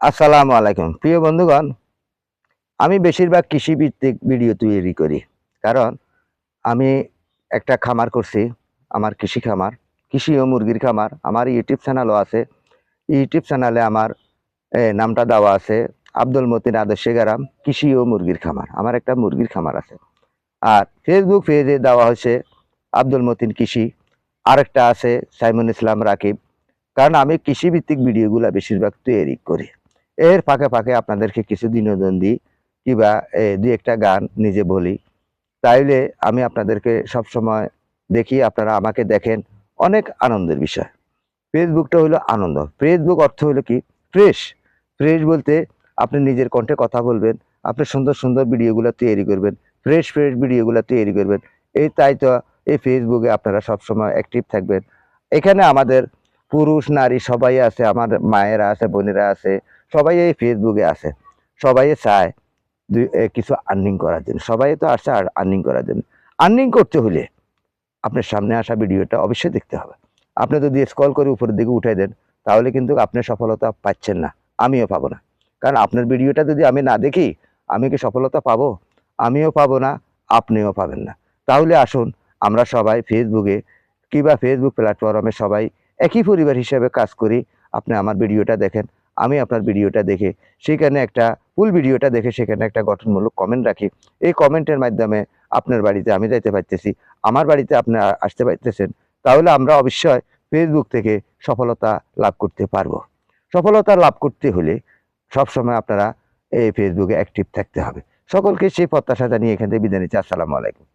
আসসালামু আলাইকুম প্রিয় বন্ধুগণ। আমি বেশিরভাগ কৃষিভিত্তিক ভিডিও তৈরি করি, কারণ আমি একটা খামার করছি। আমার কৃষি খামার, কৃষি ও মুরগির খামার। আমার ইউটিউব চ্যানেলও আছে। ইউটিউব চ্যানেলে আমার নামটা দেওয়া আছে আব্দুল মতিন আদর্শ গ্রাম কৃষি ও মুরগির খামার। আমার একটা মুরগির খামার আছে। আর ফেসবুক পেজে দেওয়া হয়েছে আব্দুল মতিন কৃষি। আরেকটা আছে সাইমুল ইসলাম রাকিব। কারণ আমি কৃষিভিত্তিক ভিডিওগুলো বেশিরভাগ তৈরি করি। এর ফাঁকে ফাঁকে আপনাদেরকে কিছু বিনোদন দিই, কিংবা দুই একটা গান নিজে বলি। তাইলে আমি আপনাদেরকে সবসময় দেখি, আপনারা আমাকে দেখেন, অনেক আনন্দের বিষয়। ফেসবুকটা হলো আনন্দ। ফেসবুক অর্থ হলো কি? ফ্রেশ। ফ্রেশ বলতে আপনি নিজের কণ্ঠে কথা বলবেন, আপনি সুন্দর সুন্দর ভিডিওগুলো তৈরি করবেন, ফ্রেশ ফ্রেশ ভিডিওগুলো তৈরি করবেন। তাই তো এই ফেসবুকে আপনারা সবসময় অ্যাক্টিভ থাকবেন। এখানে আমাদের পুরুষ নারী সবাই আছে, আমার মায়েরা আছে, বোনেরা আছে, সবাই এই ফেসবুকে আছে। সবাই চায় কিছু আর্নিং করার জন্য। সবাই তো আসছে আর্নিং করার জন্য। আর্নিং করতে হলে আপনার সামনে আসা ভিডিওটা অবশ্যই দেখতে হবে। আপনি যদি স্ক্রল করে উপরের দিকে উঠাই দেন, তাহলে কিন্তু আপনি সফলতা পাচ্ছেন না, আমিও পাবো না। কারণ আপনার ভিডিওটা যদি আমি না দেখি, আমি কি সফলতা পাবো? আমিও পাবো না, আপনিও পাবেন না। তাহলে আসুন আমরা সবাই ফেসবুকে কিংবা ফেসবুক প্ল্যাটফর্মে সবাই একই পরিবার হিসেবে কাজ করি। আপনি আমার ভিডিওটা দেখেন, আমি আপনার ভিডিওটা দেখে সেখানে একটা ফুল ভিডিওটা দেখে সেখানে একটা গঠনমূলক কমেন্ট রাখি। এই কমেন্টের মাধ্যমে আপনার বাড়িতে আমি যাইতে পারতেছি, আমার বাড়িতে আপনি আসতে পারতেছেন। তাহলে আমরা অবশ্যই ফেসবুক থেকে সফলতা লাভ করতে পারবো। সফলতা লাভ করতে হলে সবসময় আপনারা এই ফেসবুকে অ্যাক্টিভ থাকতে হবে। সকলকে সেই প্রত্যাশা জানিয়ে এখান থেকে বিদায় নিচ্ছি। আসসালামু আলাইকুম।